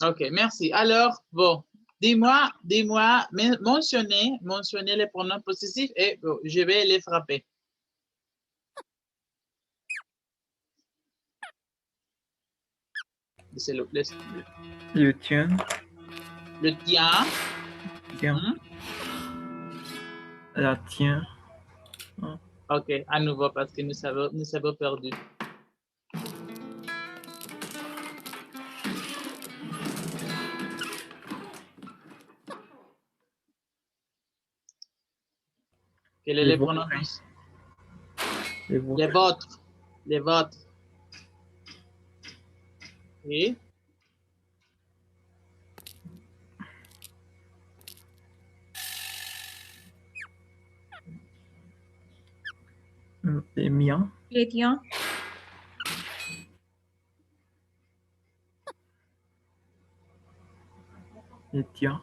Ok, merci. Alors, bon, dis-moi, mentionnez les pronoms possessifs et bon, je vais les frapper. C'est Le tien. le tien. Tien. La tien. Ok, à nouveau parce que nous avons perdu. Quels sont les pronoms? Les vôtres. Les vôtres. Les vôtres. Oui. Les miens. Les tiens. Les tiens.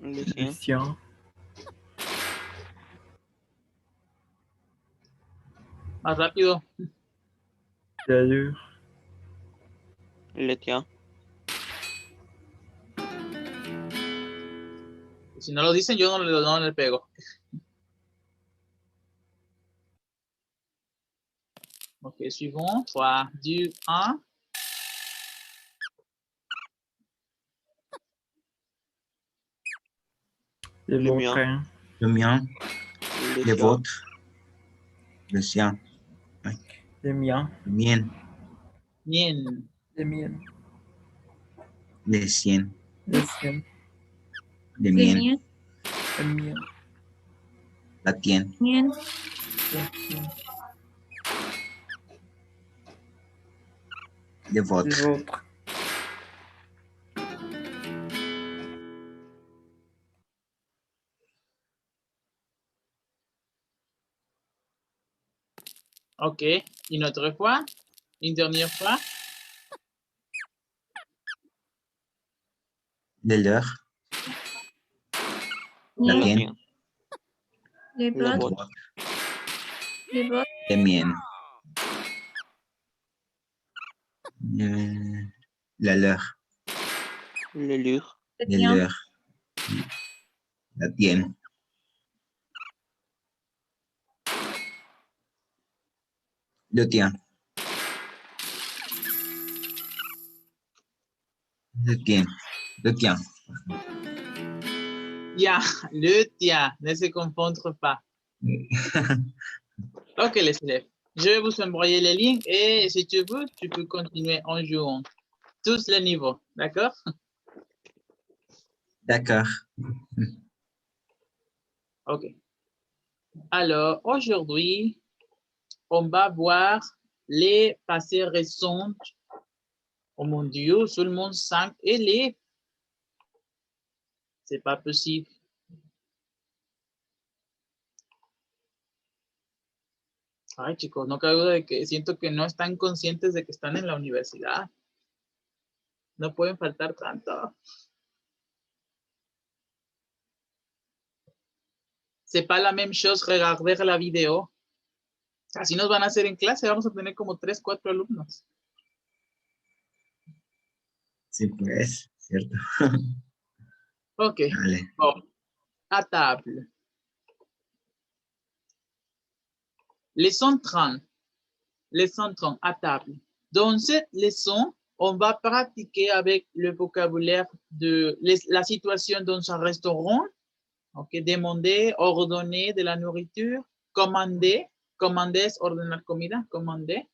Les Les siens. siens. Más rápido. Les leurs. Les tiens. Si no lo dicen, yo no le pego. Ok, suivant. 3, 2, 1. Les Le vôtres. mien. Le mien, Les les siens. vôtres, le sien, Les miens. le mien, Mien. Les miennes. les siens, Les siennes. les Les miens, miens. Les miens. la tienne, Miens. Les tiens. les Les vôtres, vôtres. Ok, une autre fois. Une dernière fois. les leurs, la Les, tienne, les Le les vôtres. vôtre. vôtres, Les vôtres. les miennes, la leur, Le leur. Les les tiens. leurs, la tienne, le tien, le tien, le tien. Ya, le tien. Ne se confondre pas. Ok, les élèves. Je vais vous envoyer les liens et si tu veux, tu peux continuer en jouant. Tous les niveaux, d'accord? D'accord. Ok. Alors, aujourd'hui, on va voir les passés récents. Oh mon Dieu, seulement 5 élèves. C'est pas possible. Ay, chicos, no cabe duda de que siento que no están conscientes de que están en la universidad. No pueden faltar tanto. C'est pas la même chose regarder la vidéo. Así nos van a hacer en clase, vamos a tener como 3, 4 alumnos. Sí, pues, cierto. Ok, Vale. bon, à table. Leçon 30. Leçon 30, à table. Dans cette leçon, on va pratiquer avec le vocabulaire de la situation dans un restaurant. Ok, demander, ordonner de la nourriture, commander, commander es ordenar comida, commander.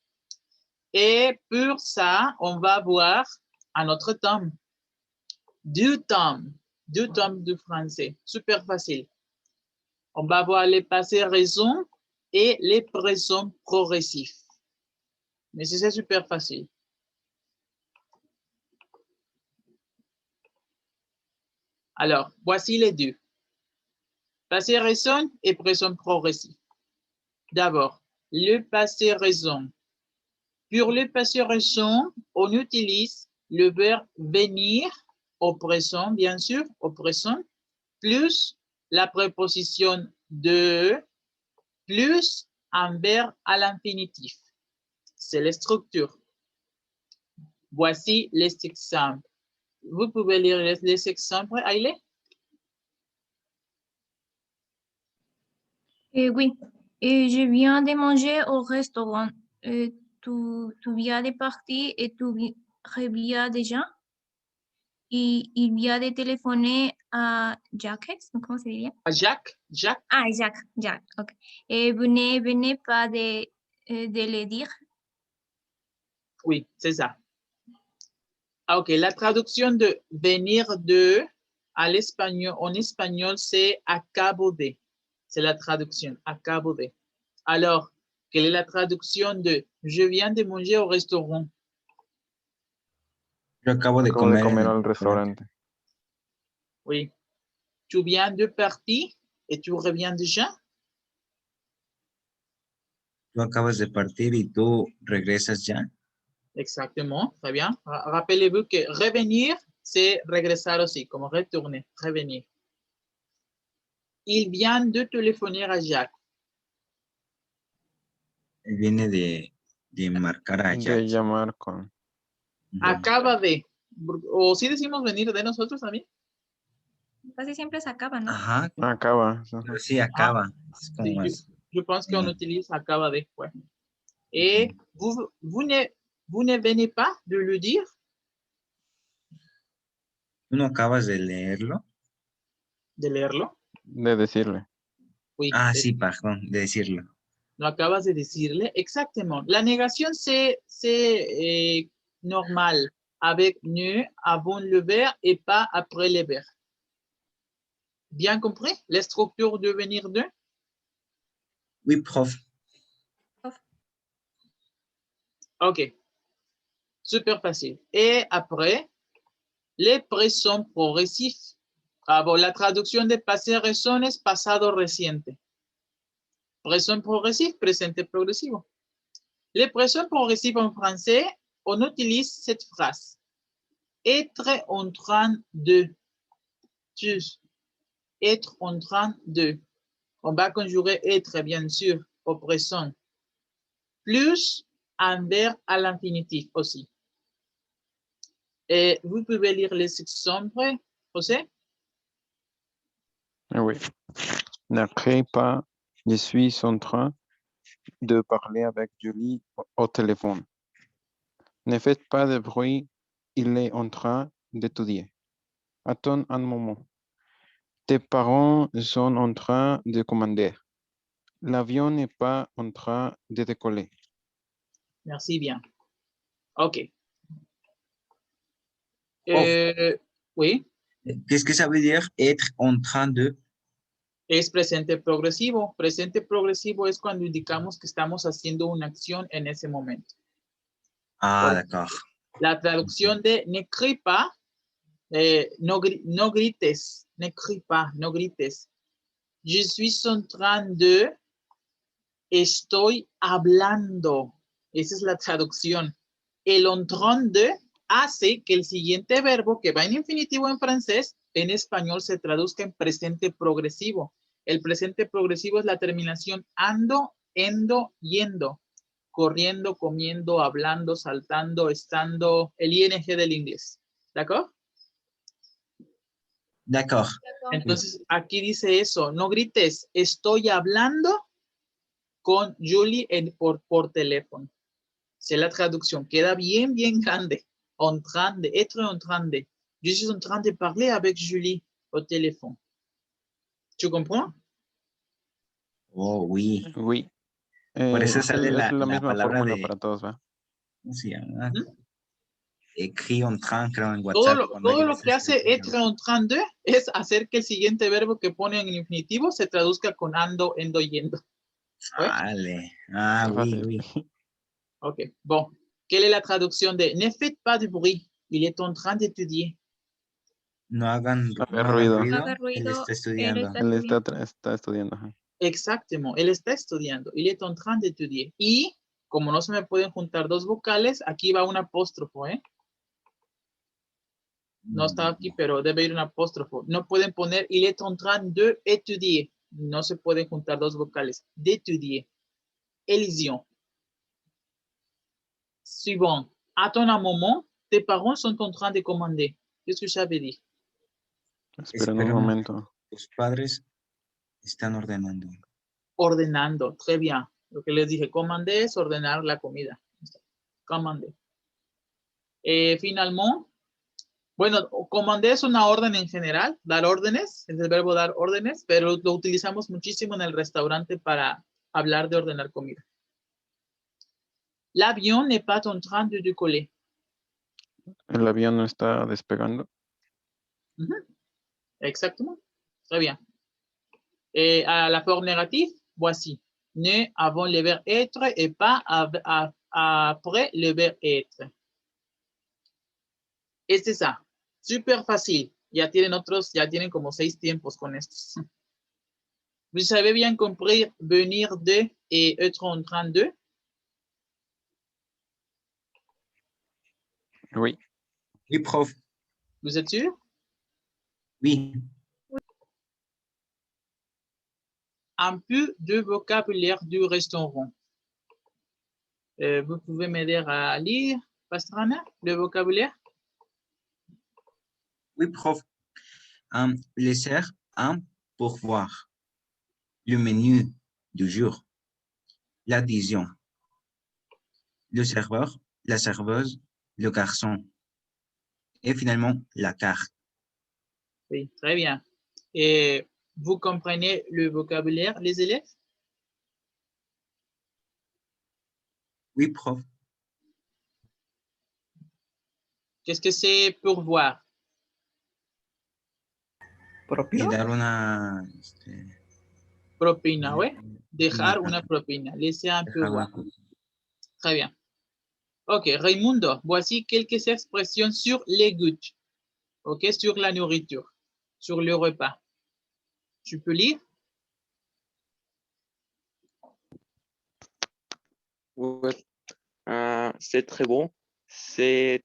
Et pour ça, on va voir un autre tome. Deux tomes de français. Super facile. On va voir les passés raisons et les présents progressifs. Mais c'est super facile. Alors, voici les deux. Passé raison et présent progressif. D'abord, le passé raison. Pour le passé raison, on utilise le verbe venir au présent, bien sûr, au présent, plus la préposition de, plus un verbe à l'infinitif. c'est la structure. Voici les exemples. Vous pouvez lire les exemples, Aile? Oui. Je viens de manger au restaurant. Tu viens de partir et tu reviens déjà. Y il vient de téléphoner à Jacques, comment se diría? Jacques, Jacques. Ah, Jacques, ok. Et vous ne venez pas de le dire? Oui, c'est ça. Ah, ok, la traduction de venir de à l'espagnol, en espagnol, c'est acabo de. C'est la traduction, acabo de. Alors, quelle est la traduction de je viens de manger au restaurant? Yo acabo de Acabo de comer en comer el al restaurante. Oui. Tu viens de partir et tu reviens déjà? Tú acabas de partir y tú regresas ya. Exactement, très bien. Rappelez-vous que revenir, c'est regresar aussi, comme retourner, revenir. Il vient de téléphoner à Jacques. Él viene de marcar a De Jack. llamar con. Ujú. Acaba de. O si decimos venir de nosotros también. Casi siempre se acaba, ¿no? Ajá, Acaba. pero sí acaba. Es como Sí, más. je pense qu'on bien. utilise acaba de. Ouais. Et vous ne venez pas de le dire? ¿Tú no acabas de leerlo? De leerlo? De decirle. Oui. Ah, sí, perdón, de decirlo. No acabas de decirle. Exactement. La négación c'est normal avec ne avant le verbe et pas après le verbe. Bien compris? La structure de venir de? Oui, prof. Ok. Super facile. Et après, les présents progressifs. Ah, bon, la traduction de passé récent es pasado reciente. Présent progressif, presente progresivo. Les présents progressifs en français, on utilise cette phrase. Être en train de. Être en train de. On va conjuguer être, bien sûr, au présent. Plus un verbe à l'infinitif aussi. Et vous pouvez lire les exemples, José? Oui. N'après pas, je suis en train de parler avec Julie au téléphone. Ne faites pas de bruit, il est en train d'étudier. Attends un moment. Tes parents sont en train de commander. L'avion n'est pas en train de décoller. Merci bien. Ok. Oui, Qu'est-ce que ça veut dire être en train de? es presente progresivo. Presente progresivo es cuando indicamos que estamos haciendo una acción en ese momento. Ah, Por d'accord. La traducción de ne crie pas, no grites, ne crie pas, no grites. Je suis en train de, estoy hablando. Esa es la traducción. El en train de hace que el siguiente verbo que va en infinitivo en francés, en español se traduzca en presente progresivo. El presente progresivo es la terminación ando, endo, yendo. Corriendo, comiendo, hablando, saltando, estando, el ing del inglés. ¿D'accord? D'accord. Entonces, aquí dice eso, no grites, estoy hablando con Julie por teléfono. C'est la traduction. Queda bien, bien grande. En train de, être en train de. Je suis en train de parler avec Julie au téléphone. Tu comprends? Oh, oui. Oui. Por eso Es sale la la misma palabra fórmula de, para todos, ¿va? ¿cómo se llama? ¿Mm? Écrit en train, creo, en Todo WhatsApp. lo, lo que hace être en train de es hacer que el siguiente verbo que pone en infinitivo se traduzca con ando, endo, yendo. ¿Ouais? Vale. Ah, Es oui, fácil. oui. Ok, bon. Quelle est la traduction de ne faites pas de bruit, il est en train d'étudier? No hagan, Hacer no hagan ruido. ruido. Haga Él ruido, está él estudiando. está Él estudiando. está estudiando. Ajá. Exactement, él está estudiando, il est en train d'étudier. Y como no se me pueden juntar dos vocales, aquí va un apóstrofo, ¿eh? No está aquí, pero debe ir un apóstrofo. No pueden poner il est en train de étudier. No se pueden juntar dos vocales. D'étudier. Élision. suivant. Attends un moment, tes parents sont en train de commander. Qu'est-ce que ça veut dire? Espera un Espera momento. Tus padres están ordenando. Ordenando, très bien. Lo que les dije, commander es ordenar la comida. Commander. Finalmente, bueno, commander es una orden en general, dar órdenes, es el verbo dar órdenes, pero lo utilizamos muchísimo en el restaurante para hablar de ordenar comida. L'avion n'est pas en train de décoller. El avión no está despegando. Exactement. Très bien. Et à la forme négative, voici. Ne avant le verbe être et pas après le verbe être. Et c'est ça. Super facile. Ya tienen como 6 tiempos con estos. Vous avez bien compris venir de et être en train de? Oui. Oui, prof. Vous êtes sûr? Oui. Un peu de vocabulaire du restaurant. Vous pouvez m'aider à lire, Pastrana, le vocabulaire? Oui, prof. Laisser un pourvoir. Le menu du jour. L'addition. Le serveur, la serveuse, le garçon. Et finalement, la carte. Oui, très bien. Et vous comprenez le vocabulaire, les élèves? Oui, prof. Qu'est-ce que c'est pourvoir? Y ¿Propio? dar una... Propina, oui. Dejar Una- una propina. Laisser un dejar una pourvoir. cosa. Très bien. Ok, Raimundo, voici quelques expressions sur les gouttes. Ok, sur la nourriture, sur le repas. Tu peux lire? Ouais. C'est très bon. C'est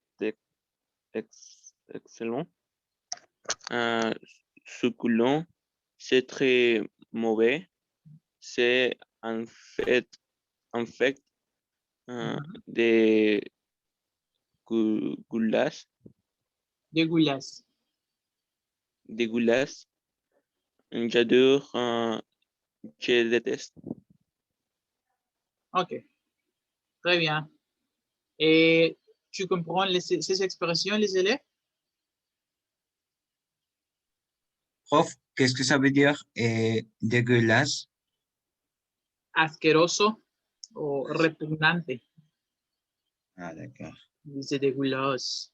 excellent. Succulent. C'est très mauvais. C'est en fait des goulash. Des goulash. Des goulash. J'adore. Je déteste. Ok, très bien. Et tu comprends ces expressions, les élèves? Prof, qu'est-ce que ça veut dire dégueulasse? Asqueroso o repugnante. Ah, d'accord. C'est dégueulasse.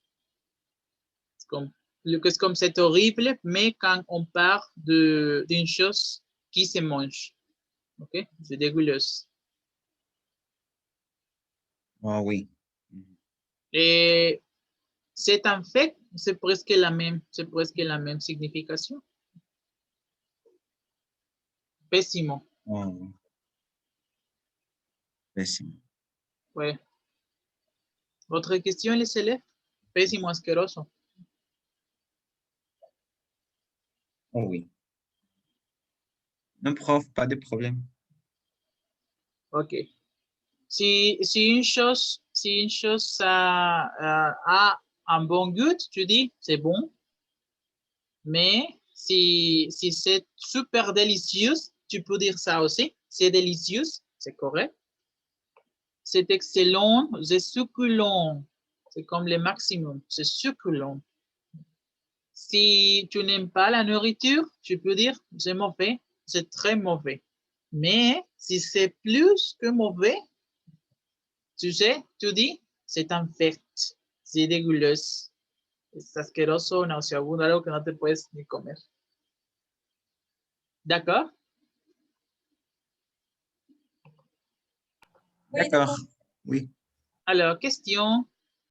C'est comme c'est horrible, mais quand on parle d'une chose qui se mange. Ok, c'est dégueulasse. Ah oui. Et c'est en fait, c'est presque la même signification. Pésimo. Oh. Pésimo. Ouais. Autre question, les élèves? Pésimo, asqueroso. Oh oui. Non, prof, pas de problème. Ok. Si une chose a un bon goût, tu dis c'est bon. Mais si c'est super délicieux, tu peux dire ça aussi. C'est délicieux, c'est correct. C'est excellent, c'est succulent. C'est comme le maximum, c'est succulent. Si tu n'aimes pas la nourriture, tu peux dire c'est mauvais, c'est très mauvais. Mais si c'est plus que mauvais, tu sais, tu dis c'est un fait, c'est dégueulasse, es asqueroso, nauseabundo, algo que no te puedes ni comer. D'accord? D'accord. Oui. Alors, question